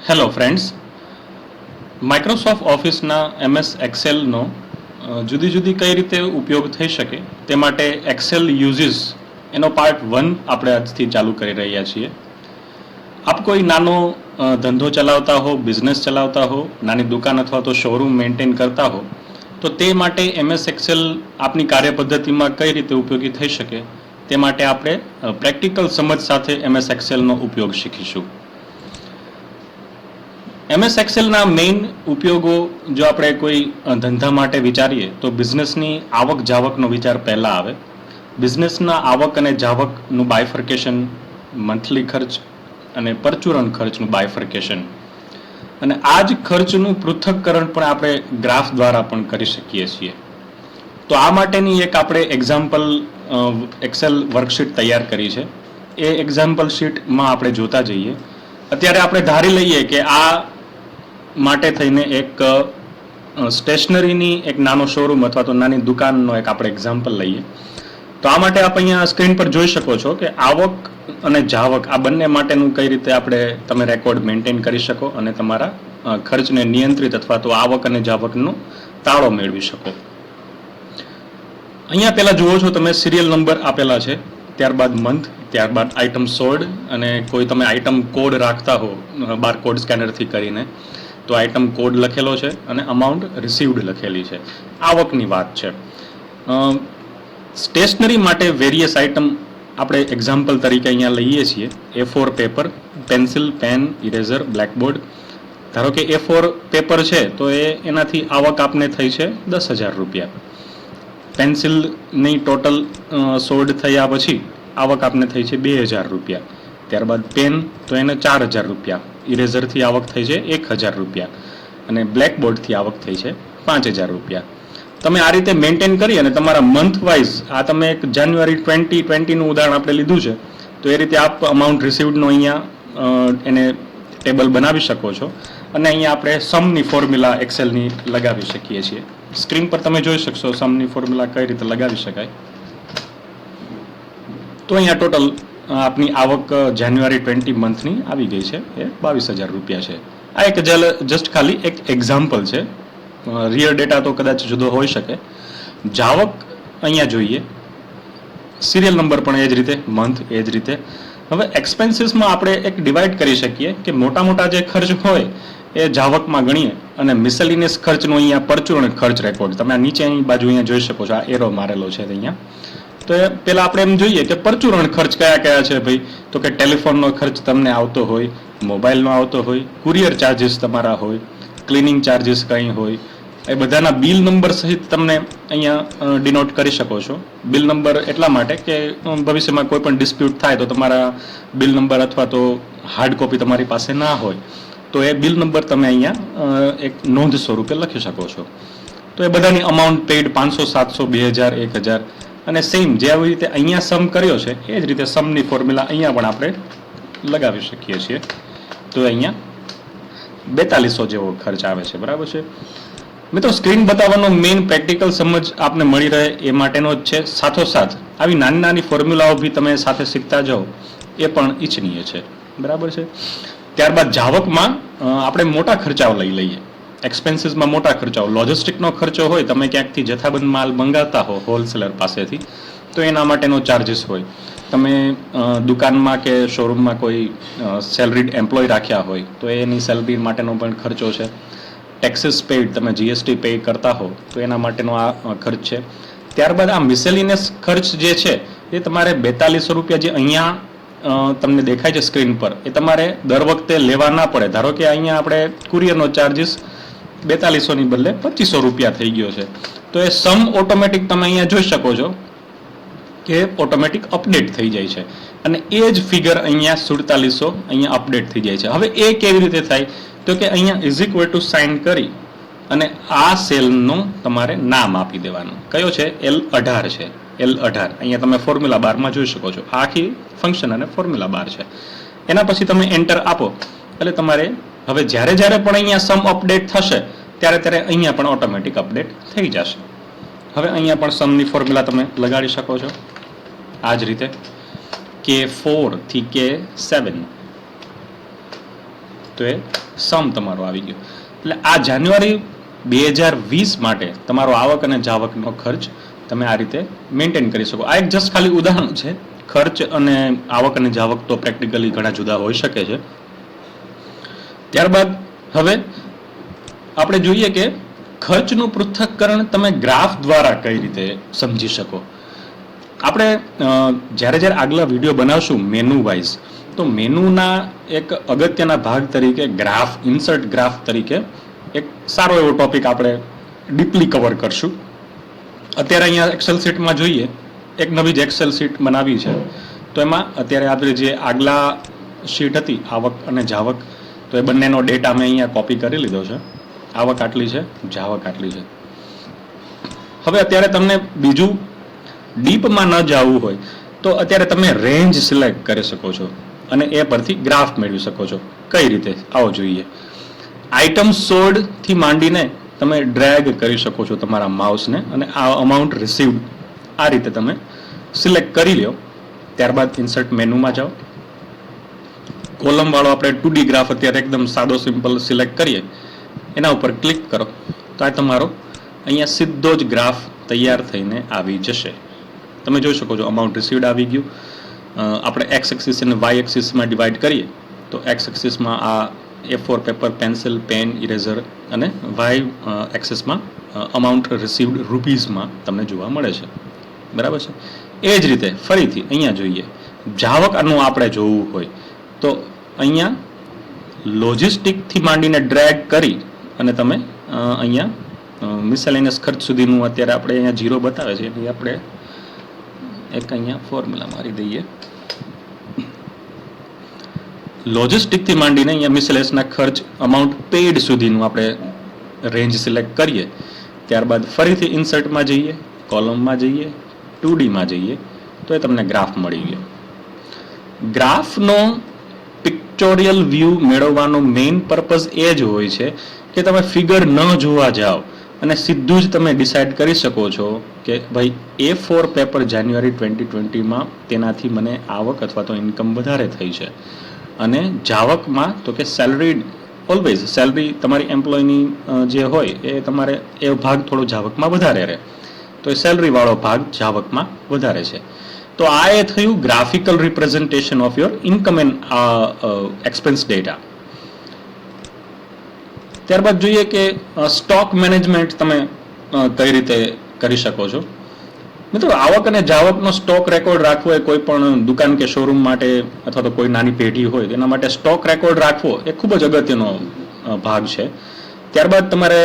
Hello friends, Microsoft ઓફિસના MS એક્સેલનો જુદી જુદી કઈ રીતે ઉપયોગ થઈ શકે તે માટે એક્સેલ યુઝિસ એનો પાર્ટ 1 આપણે આજથી ચાલુ કરી રહ્યા છીએ. આપ કોઈ નાનો ધંધો ચલાવતા હો, બિઝનેસ ચલાવતા હો, નાની દુકાન અથવા તો શોરૂમ મેન્ટેન કરતા હો, તો તે માટે MS એક્સેલ આપની કાર્યપદ્ધતિમાં કઈ રીતે ઉપયોગી થઈ શકે તે માટે આપણે પ્રેક્ટિકલ સમજ સાથે MS એક્સેલનો ઉપયોગ શીખીશું. MS એક્સેલના મેઇન ઉપયોગો જો આપણે કોઈ ધંધા માટે વિચારીએ તો બિઝનેસની આવક જાવકનો વિચાર પહેલાં આવે. બિઝનેસના આવક અને જાવકનું બાયફર્કેશન, મંથલી ખર્ચ અને પરચુરણ ખર્ચનું બાયફર્કેશન, અને આ જ ખર્ચનું પૃથ્થકરણ પણ આપણે ગ્રાફ દ્વારા પણ કરી શકીએ છીએ. તો આ માટેની એક આપણે એક્ઝામ્પલ એક્સેલ વર્કશીટ તૈયાર કરી છે. એ એક્ઝામ્પલ શીટમાં આપણે જોતા જઈએ. અત્યારે આપણે ધારી લઈએ કે આ માટે થઈને એક સ્ટેશનરીની એક નાનો શોરૂમ અથવા તો નાની દુકાનનો એક આપણે એક્ઝામ્પલ લઈએ. તો આ માટે આપ અહીંયા સ્ક્રીન પર જોઈ શકો છો કે આવક અને જાવક આ બંને માટેનું કઈ રીતે આપણે તમે રેકોર્ડ મેન્ટેન કરી શકો અને તમારા ખર્ચને નિયંત્રિત અથવા તો આવક અને જાવકનો તાળો મેળવી શકો. અહીંયા પહેલા જુઓ છો તમે સિરિયલ નંબર આપેલા છે, ત્યારબાદ મંથ, ત્યારબાદ આઇટમ સોલ્ડ, અને કોઈ તમે આઇટમ કોડ રાખતા હો બારકોડ સ્કેનરથી કરીને તો આઇટમ કોડ લખેલો છે અને અમાઉન્ટ રિસીવ્ડ લખેલી છે. આવકની વાત છે. સ્ટેશનરી માટે વેરિયસ આઇટમ આપણે એક્ઝામ્પલ તરીકે અહીંયા લઈએ છીએ. A4 paper, pencil, pen, eraser, blackboard. ધારો કે A4 પેપર છે તો એનાથી આવક આપને થઈ છે 10,000 રૂપિયા. પેન્સિલની ટોટલ સોલ્ડ થયા પછી આવક આપને થઈ છે 2,000 રૂપિયા. ત્યારબાદ પેન તો એને 4,000 રૂપિયા. ઇરેઝરથી આવક થઈ છે 1,000 રૂપિયા અને બ્લેકબોર્ડથી આવક થઈ છે 5,000 રૂપિયા. તમે આ રીતે મેન્ટેન કરી અને તમારા મંથ વાઇઝ આ તમે એક જાન્યુઆરી 2020નું ઉદાહરણ આપણે લીધું છે તો એ રીતે આપ અમાઉન્ટ રિસીવ્ડનો અહીંયા એને ટેબલ બનાવી શકો છો અને અહીંયા આપણે સમની ફોર્મ્યુલા એક્સેલની લગાવી શકીએ છીએ. સ્ક્રીન પર તમે જોઈ શકશો સમની ફોર્મ્યુલા કઈ રીતે લગાવી શકાય. તો અહીંયા ટોટલ આપની આવક જાન્યુઆરી 20 મંથની આવી ગઈ છે, એ 22,000 રૂપિયા છે. આ એક જસ્ટ ખાલી એક એક્ઝામ્પલ છે. રિયલ ડેટા તો કદાચ જુદો હોઈ શકે. જાવક અહીંયા જોઈએ, સિરિયલ નંબર પણ એ જ રીતે, મંથ એ જ રીતે. હવે એક્સપેન્સીસમાં આપણે એક ડિવાઈડ કરી શકીએ કે મોટા મોટા જે ખર્ચ હોય એ જાવકમાં ગણીએ અને મિસેલિનિયસ ખર્ચનો અહીંયા પરચુરણ ખર્ચ રેકોર્ડ તમે આ નીચે અહીં બાજુ અહીંયા જોઈ શકો છો, આ એરો મારેલો છે અહીંયા. તો એ પહેલાં આપણે એમ જોઈએ કે પરચુરણ ખર્ચ કયા કયા છે ભાઈ. તો કે ટેલિફોનનો ખર્ચ તમને આવતો હોય, મોબાઈલનો આવતો હોય, કુરિયર ચાર્જીસ તમારા હોય, ક્લિનિંગ ચાર્જીસ કંઈ હોય, એ બધાના બિલ નંબર સહિત તમને અહીંયા ડિનોટ કરી શકો છો. બિલ નંબર એટલા માટે કે ભવિષ્યમાં કોઈ પણ ડિસ્પ્યુટ થાય તો તમારા બિલ નંબર અથવા તો હાર્ડ કોપી તમારી પાસે ના હોય તો એ બિલ નંબર તમે અહીંયા એક નોંધ સ્વરૂપે લખી શકો છો. તો એ બધાની અમાઉન્ટ પેઇડ 500, 700, 2,000, 1,000 અને સેમ જેવી રીતે અહીંયા સમ કર્યો છે એ જ રીતે સમની ફોર્મ્યુલા અહીંયા પણ આપણે લગાવી શકીએ છીએ. તો અહીંયા 4200 જેવો ખર્ચ આવે છે, બરાબર છે મિત્રો. સ્ક્રીન બતાવવાનો મેઇન પ્રેક્ટિકલ સમજ આપને મળી રહે એ માટેનો જ છે. સાથોસાથ આવી નાની નાની ફોર્મ્યુલાઓ બી તમે સાથે શીખતા જાઓ એ પણ ઈચ્છનીય છે, બરાબર છે. ત્યારબાદ જાવકમાં આપણે મોટા ખર્ચાઓ લઈ લઈએ. એક્સપેન્સીસમાં મોટા ખર્ચાઓ, લોજિસ્ટિકનો ખર્ચો હોય, તમે ક્યાંકથી જથ્થાબંધ માલ મંગાવતા હો હોલસેલર પાસેથી તો એના માટેનો ચાર્જીસ હોય. તમે દુકાનમાં કે શોરૂમમાં કોઈ સેલરીડ એમ્પ્લોય રાખ્યા હોય તો એની સેલરી માટેનો પણ ખર્ચો છે. ટેક્સીસ પેઇડ, તમે GST પે કરતા હો તો એના માટેનો આ ખર્ચ છે. ત્યારબાદ આ મિસેલિનિયસ ખર્ચ જે છે એ તમારે 4200 રૂપિયા જે અહીંયા તમને દેખાય છે સ્ક્રીન પર એ તમારે દર વખતે લેવા ના પડે. ધારો કે અહીંયા આપણે કુરિયરનો ચાર્જીસ 4200 ની બદલે 2500 રૂપિયા થઈ ગયો છે તો એ સમ ઓટોમેટિક તમે અહીંયા જોઈ શકો છો કે ઓટોમેટિક અપડેટ થઈ જાય છે અને એ જ ફિગર અહીંયા 4700 અહીંયા અપડેટ થઈ જાય છે. હવે એ કેવી રીતે થાય તો કે અહીંયા ઇઝ ઇક્વલ ટુ સાઇન કરી અને આ સેલનું તમારે નામ આપી દેવાનું. કયો છે? L18 છે. L18 અહીંયા તમે ફોર્મ્યુલા બારમાં જોઈ શકો છો. આખી ફંક્શન અને ફોર્મ્યુલા બાર છે. એના પછી તમે એન્ટર આપો એટલે તમારે હવે જ્યારે જ્યારે પણ અહીંયા સમ અપડેટ થશે ત્યારે ત્યારે અહીંયા પણ ઓટોમેટિક અપડેટ થઈ જશે. હવે અહીંયા પણ સમની ફોર્મ્યુલા તમે લગાડી શકો છો આ જ રીતે. K4 થી K7 તો એ સમ તમારો આવી ગયો. એટલે આ જાન્યુઆરી 2020 માટે તમારો આવક અને જાવકનો ખર્ચ તમે આ રીતે મેન્ટેન કરી શકો. આ એક જસ્ટ ખાલી ઉદાહરણ છે. ખર્ચ અને આવક અને જાવક તો પ્રેક્ટિકલી ઘણા જુદા હોઈ શકે છે. ત્યારબાદ હવે આપણે જોઈએ કે ખર્ચનું પૃથ્થકરણ તમે ગ્રાફ દ્વારા કઈ રીતે સમજી શકો. આપણે જ્યારે આગલા વિડીયો બનાવશું મેનુ વાઇઝ, તો મેનુના એક અગત્યના ભાગ તરીકે ગ્રાફ, ઇન્સર્ટ ગ્રાફ તરીકે એક સારો એવો ટોપિક આપણે ડીપલી કવર કરશું. અત્યારે અહીંયા એક્સેલ શીટમાં જોઈએ, એક નવી જ એક્સેલ શીટ બનાવી છે. તો એમાં અત્યારે આપણે જે આગલા શીટ હતી આવક અને જાવક, તો એ બંનેનો ડેટા મેં અહીંયા કોપી કરી લીધો છે. આવક આટલી છે, જાવક આટલી છે. હવે અત્યારે તમને બીજું ડીપમાં ન જવું હોય તો અત્યારે તમે રેન્જ સિલેક્ટ કરી શકો છો અને એ પરથી ગ્રાફ મેળવી શકો છો. કઈ રીતે આવો જોઈએ. આઇટમ સોલ્ડ થી માંડીને તમે ડ્રેગ કરી શકો છો તમારા માઉસને અને આ અમાઉન્ટ રિસીવ્ડ આ રીતે તમે સિલેક્ટ કરી લો. ત્યારબાદ ઇન્સર્ટ મેનુમાં જાઓ. કોલમ વાળો આપણે 2D ગ્રાફ અત્યારે એકદમ સાદો સિમ્પલ સિલેક્ટ કરીએ, એના ઉપર ક્લિક કરો તો આ તમારો અહીંયા સીધો જ ગ્રાફ તૈયાર થઈને આવી જશે. તમે જોઈ શકો છો અમાઉન્ટ રિસીવ્ડ આવી ગયું. આપણે એક્સ એક્સિસ અને વાય એક્સિસમાં ડિવાઈડ કરીએ તો એક્સ એક્સિસમાં આ A4 paper, pencil, pen, eraser અને વાય એક્સિસમાં અમાઉન્ટ રિસીવ્ડ રૂપીઝમાં તમને જોવા મળે છે. બરાબર છે. એ જ રીતે ફરીથી અહીંયા જોઈએ જાવકનું આપણે જોવું હોય તો અહીંયા લોજિસ્ટિકથી માંડીને ડ્રેગ કરી અને તમે અહીંયા મિસેલેનિયસ ખર્ચ સુધીનું અત્યારે આપણે અહીંયા 0 બતાવે છે એટલે આપણે એક અહીંયા ફોર્મ્યુલા મારી દઈએ. લોજિસ્ટિકથી માંડીને અહીંયા મિસેલેનિયસના ખર્ચ અમાઉન્ટ પેડ સુધીનું આપણે રેન્જ સિલેક્ટ કરીએ. ત્યારબાદ ફરીથી ઇન્સર્ટમાં જઈએ, કોલમમાં જઈએ, 2Dમાં જઈએ તો એ તમને ગ્રાફ મળી ગયો. ગ્રાફનો પિક્ચોરિયલ વ્યૂ મેળવવાનો મેઇન પર્પઝ એ જ હોય છે કે તમે ફિગર ન જોવા જાઓ અને સીધું જ તમે ડિસાઇડ કરી શકો છો કે ભાઈ A4 પેપર જાન્યુઆરી 2020માં તેનાથી મને આવક અથવા તો ઇન્કમ વધારે થઈ છે અને જાવકમાં તો કે સેલરી, ઓલવેઝ સેલરી તમારી એમ્પ્લોયની જે હોય એ તમારે એ ભાગ થોડો જાવકમાં વધારે રહે, તો એ સેલરી વાળો ભાગ જાવકમાં વધારે છે. તો આ એ થયું graphical representation of your income and expense data. ત્યારબાદ જોઈએ કે સ્ટોક મેનેજમેન્ટ તમે કઈ રીતે કરી શકો છો. મિત્રો, આવક અને જાવકનો સ્ટોક રેકોર્ડ રાખવો એ કોઈ પણ દુકાન કે શોરૂમ માટે અથવા તો કોઈ નાની પેઢી હોય તેના માટે સ્ટોક રેકોર્ડ રાખવો એ ખૂબ જ અગત્યનો ભાગ છે. ત્યારબાદ તમારે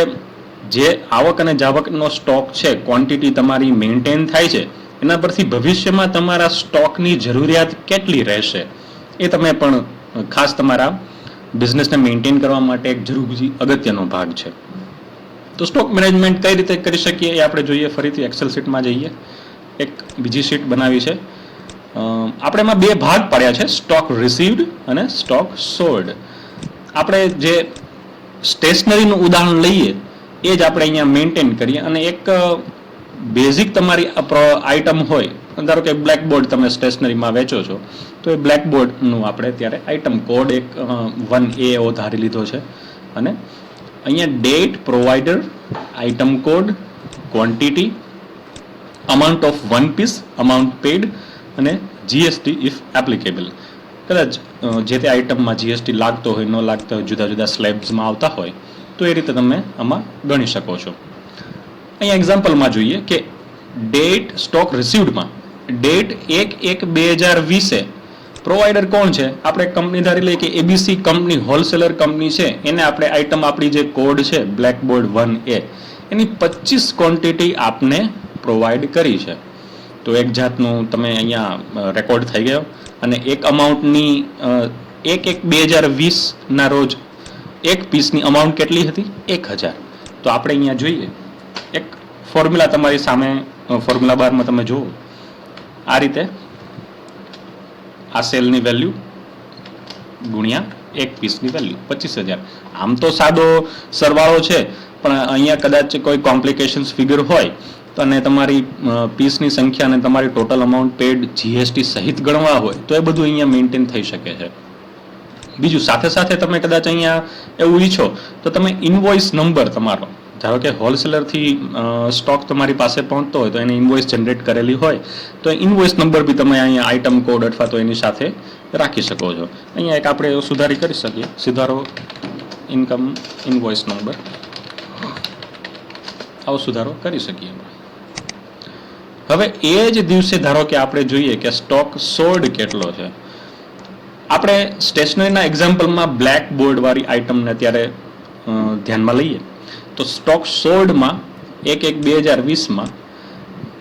જે આવક અને જાવકનો સ્ટોક છે, ક્વોન્ટિટી તમારી મેન્ટેન થાય છે, એના પરથી ભવિષ્યમાં તમારા સ્ટોકની જરૂરિયાત કેટલી રહેશે એ તમે પણ ખાસ તમારા બિઝનેસને મેન્ટેન કરવા માટે એક જરૂરી અગત્યનો ભાગ છે. તો સ્ટોક મેનેજમેન્ટ કઈ રીતે કરી શકીએ એ આપણે જોઈએ. ફરીથી એક્સેલ શીટમાં જઈએ. એક બીજી શીટ બનાવી છે. આપણે એમાં બે ભાગ પાડ્યા છે, સ્ટોક રિસીવ્ડ અને સ્ટોક સોલ્ડ. આપણે જે સ્ટેશનરીનું ઉદાહરણ લઈએ એ જ આપણે અહીંયા મેન્ટેન કરીએ અને એક બેઝિક તમારી આઇટમ હોય, ધારો કે બ્લેકબોર્ડ તમે સ્ટેશનરીમાં વેચો છો તો એ બ્લેકબોર્ડનું આપણે ત્યારે આઇટમ કોડ એક 1A એવો ધારી લીધો છે અને અહીંયા date, provider, item code, quantity, amount of 1 piece, amount paid અને જીએસટી ઇફ એપ્લિકેબલ. કદાચ જે તે આઇટમમાં જીએસટી લાગતો હોય, ન લાગતો હોય, જુદા જુદા સ્લેબ્સમાં આવતા હોય તો એ રીતે તમે આમાં ગણી શકો છો. અહીંયા એક્ઝામ્પલમાં જોઈએ કે ડેટ સ્ટોક રિસીવ્ડમાં ડેટ 1/1/2020 પ્રોવાઈડર કોણ છે? આપણે કંપની ધારી લઈએ કે એબીસી કંપની હોલસેલર કંપની છે, એને આપણે આઇટમ આપણી જે કોડ છે બ્લેકબોર્ડ 1A એની 25 ક્વોન્ટિટી આપને પ્રોવાઈડ કરી છે. તો એક જાતનું તમે અહીંયા રેકોર્ડ થઈ ગયો અને એક અમાઉન્ટની 1/1/2020ના રોજ એક પીસની અમાઉન્ટ કેટલી હતી? 1000. તો આપણે અહીંયા જોઈએ એક ફોર્મ્યુલા તમારી સામે ફોર્મ્યુલા બારમાં તમે જુઓ આ રીતે આ સેલની વેલ્યુ ગુણ્યા એક પીસની વેલ્યુ 25000. આમ તો સાદો સરવાળો છે પણ અહીંયા કદાચ કોઈ કોમ્પ્લિકેશન્સ ફિગર હોય તો અને તમારી પીસની સંખ્યા અને તમારી ટોટલ અમાઉન્ટ પેડ જીએસટી સહિત ગણવા હોય તો એ બધું અહીંયા મેન્ટેન થઈ શકે છે. બીજું સાથે સાથે તમે કદાચ અહીંયા એવું ઈચ્છો તો તમે ઇન્વોઇસ નંબર તમારો, ધારો કે હોલસેલરથી સ્ટોક તમારી પાસે પહોંચતો હોય તો એને ઇન્વોઇસ જનરેટ કરેલી હોય તો ઇન્વોઇસ નંબર બી તમે અહીંયા આઇટમ કોડ અથવા તો એની સાથે રાખી શકો છો. અહીંયા એક આપણે સુધારી કરી શકીએ, સુધારો ઇન્કમ ઇન્વોઇસ નંબર, આવો સુધારો કરી શકીએ. હવે એ જ દિવસે ધારો કે આપણે જોઈએ કે સ્ટોક સોલ્ડ કેટલો છે. આપણે સ્ટેશનરીના એક્ઝામ્પલમાં બ્લેક બોર્ડ વાળી આઇટમને અત્યારે ધ્યાનમાં લઈએ તો સ્ટોક સોલ્ડમાં 1/1/2020માં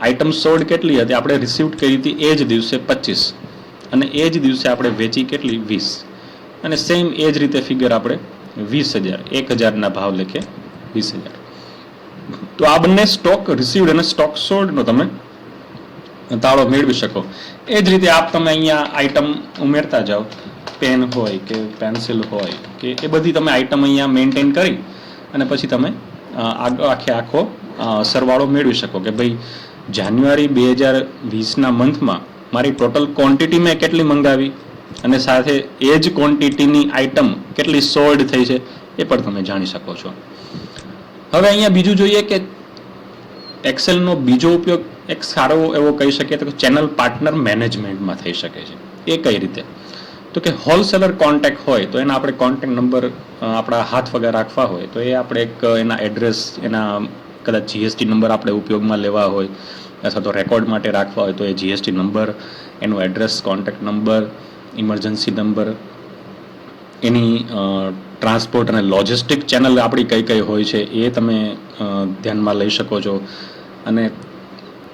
આઇટમ સોલ્ડ કેટલી હતી, આપણે રિસીવ્ડ કરી હતી એ જ દિવસે 25 અને એ જ દિવસે આપણે વેચી કેટલી 20 અને સેમ એ જ રીતે ફિગર આપણે 20,000 1000ના ભાવ લેખે 20,000. તો આ બંને સ્ટોક રિસીવ્ડ અને સ્ટોક સોલ્ડનો તમે તાળો મેળવી શકો. એ જ રીતે આપ તમે અહીંયા આઇટમ ઉમેરતા જાઓ, પેન હોય કે પેન્સિલ હોય કે એ બધી તમે આઇટમ અહીંયા મેન્ટેન કરી અને પછી તમે આખો સરવાળો મેળવી શકો કે ભાઈ જાન્યુઆરી 2020ના મંથમાં મારી ટોટલ ક્વોન્ટિટી મેં કેટલી મંગાવી અને સાથે એ જ ક્વોન્ટિટીની આઇટમ કેટલી સોલ્ડ થઈ છે એ પણ તમે જાણી શકો છો. હવે અહીંયા બીજું જોઈએ કે એક્સેલનો બીજો ઉપયોગ એક સારો એવો કહી શકીએ તો ચેનલ પાર્ટનર મેનેજમેન્ટમાં થઈ શકે છે. એ કઈ રીતે? તો કે હોલસેલર કોન્ટેક્ટ હોય તો એના આપણે કોન્ટેક્ટ નંબર આપણા હાથ વગર રાખવા હોય તો એ આપણે એક એના એડ્રેસ, એના કદાચ જીએસટી નંબર આપણે ઉપયોગમાં લેવા હોય અથવા તો રેકોર્ડ માટે રાખવા હોય તો એ જીએસટી નંબર, એનું address, contact number, emergency number, એની ટ્રાન્સપોર્ટ અને લોજિસ્ટિક ચેનલ આપણી કઈ કઈ હોય છે એ તમે ધ્યાનમાં લઈ શકો છો. અને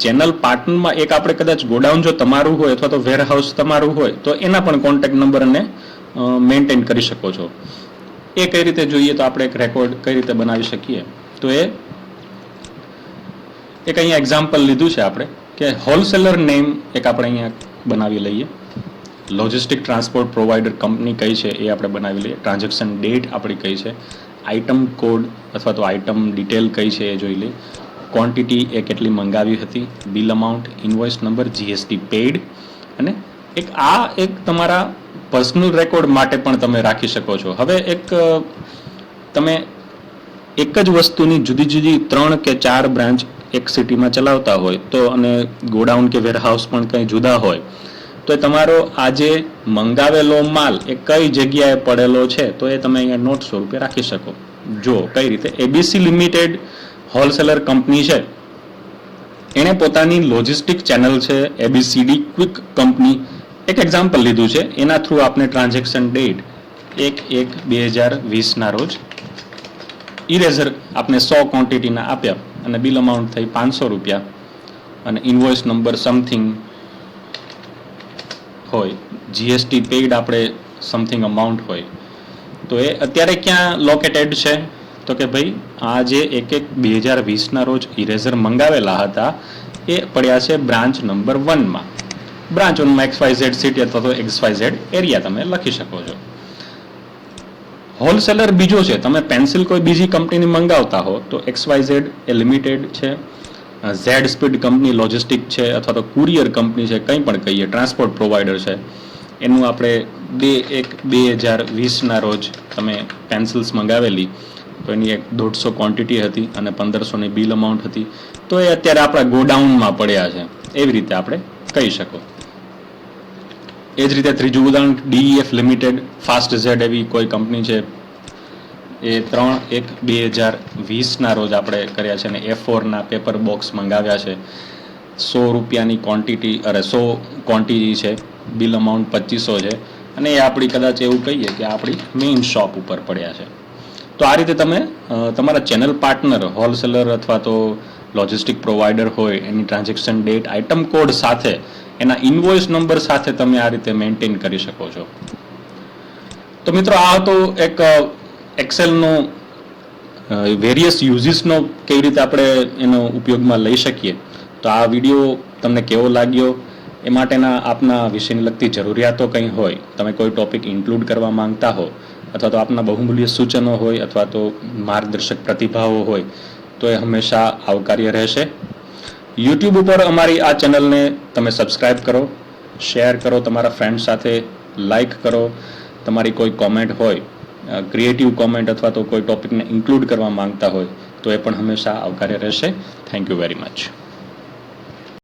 ચેનલ પાર્ટનરમાં એક આપણે કદાચ ગોડાઉન જો તમારું હોય અથવા તો વેરહાઉસ તમારું હોય તો એના પણ કોન્ટેક્ટ નંબર અને મેન્ટેન કરી શકો છો. એ કઈ રીતે જોઈએ તો આપણે એક રેકોર્ડ કઈ રીતે બનાવી શકીએ તો એક અહીંયા એક્ઝામ્પલ લીધું છે આપણે કે હોલસેલર નેમ એક આપણે અહીંયા બનાવી લઈએ, લોજિસ્ટિક ટ્રાન્સપોર્ટ પ્રોવાઈડર કંપની કઈ છે એ આપણે બનાવી લઈએ, ટ્રાન્ઝેક્શન ડેટ આપણી કઈ છે, આઇટમ કોડ અથવા તો આઇટમ ડિટેલ કઈ છે એ જોઈ લઈએ, ક્વોન્ટિટી એ કેટલી મંગાવી હતી, bill amount, invoice number, GST paid. અને એક તમારા પર્સનલ રેકોર્ડ માટે પણ તમે રાખી શકો છો. હવે તમે એક જ વસ્તુની જુદી જુદી 3 કે 4 બ્રાન્ચ એક સિટીમાં ચલાવતા હોય તો અને ગોડાઉન કે વેરહાઉસ પણ કંઈ જુદા હોય તો તમારો આજે મંગાવેલો માલ એ કઈ જગ્યાએ પડેલો છે તો એ તમે અહીંયા નોટ સ્વરૂપે રાખી શકો. જો કઈ રીતે એબીસી લિમિટેડ હોલસેલર કંપની છે, એણે પોતાની લોજિસ્ટિક ચેનલ છે એબીસીડી ક્વિક કંપની, એક એક્ઝામ્પલ લીધું છે. એના થ્રુ આપણે ટ્રાન્ઝેક્શન ડેટ 1/1/2020ના રોજ ઇરેઝર આપણે 100 ક્વોન્ટિટીના આપ્યા અને બિલ અમાઉન્ટ થઈ ₹500 અને ઇન્વોઇસ નંબર સમથિંગ હોય, જીએસટી પેઇડ આપણે સમથિંગ અમાઉન્ટ હોય. તો એ અત્યારે ક્યાં લોકેટેડ છે તો કે ભાઈ આ જે 1/1/2020ના રોજ ઇરેઝર મંગાવેલા હતા એ પડ્યા છે બ્રાન્ચ નંબર 1માં. બ્રાન્ચ 1માં XYZ સિટી અથવા તો XYZ એરિયા તમે લખી શકો છો. હોલસેલર બીજો છે, તમે પેન્સિલ કોઈ બીજી કંપનીની મંગાવતા હો તો XYZ એ લિમિટેડ છે, ઝેડ સ્પીડ કંપની લોજિસ્ટિક છે અથવા તો કુરિયર કંપની છે, કંઈ પણ કહીએ, ટ્રાન્સપોર્ટ પ્રોવાઈડર છે. એનું આપણે 2/1/2020ના રોજ તમે પેન્સિલ્સ મંગાવેલી તો એની 150 ક્વોન્ટિટી હતી અને 1500ની બિલ અમાઉન્ટ હતી તો એ અત્યારે આપણા ગોડાઉનમાં પડ્યા છે. એવી રીતે આપણે કહી શકો. એ જ રીતે ત્રીજું ઉદાહરણ DEF લિમિટેડ, ફાસ્ટ ઝેડ એવી કોઈ કંપની છે, એ 3/1/2020ના રોજ આપણે કર્યા છે અને A4ના પેપર બોક્સ મંગાવ્યા છે, ₹100ની ક્વોન્ટિટી 100 ક્વોન્ટિટી છે, બિલ અમાઉન્ટ 2500 છે અને એ આપણી કદાચ એવું કહીએ કે આપણી મેઇન શોપ ઉપર પડ્યા છે. તો આ રીતે તમે તમારા ચેનલ પાર્ટનર હોલસેલર અથવા તો લોજિસ્ટિક પ્રોવાઈડર હોય એની ટ્રાન્ઝેક્શન ડેટ, આઇટમ કોડ સાથે એના ઇન્વોઇસ નંબર સાથે તમે આ રીતે મેન્ટેન કરી શકો છો. તો મિત્રો આ તો એક એક્સેલનો વેરિયસ યુઝીસનો કેવી રીતે આપણે એનો ઉપયોગમાં લઈ શકીએ. તો આ વિડીયો તમને કેવો લાગ્યો એ માટેના આપના વિષયને લગતી જરૂરિયાતો કંઈ હોય, તમે કોઈ ટોપિક ઇન્ક્લુડ કરવા માંગતા હો અથવા તો આપના બહુમૂલ્ય સૂચનો હોય અથવા તો માર્ગદર્શક પ્રતિભાવો હોય તો એ હંમેશા આવકાર્ય રહેશે. યુટ્યુબ ઉપર અમારી આ ચેનલને તમે સબસ્ક્રાઇબ કરો, શેર કરો તમારા ફ્રેન્ડ સાથે, લાઈક કરો તમારી કોઈ કોમેન્ટ હોય, ક્રિએટિવ કોમેન્ટ અથવા તો કોઈ ટોપિકને ઇન્ક્લુડ કરવા માંગતા હોય તો એ પણ હંમેશા આવકાર્ય રહેશે. Thank you very much.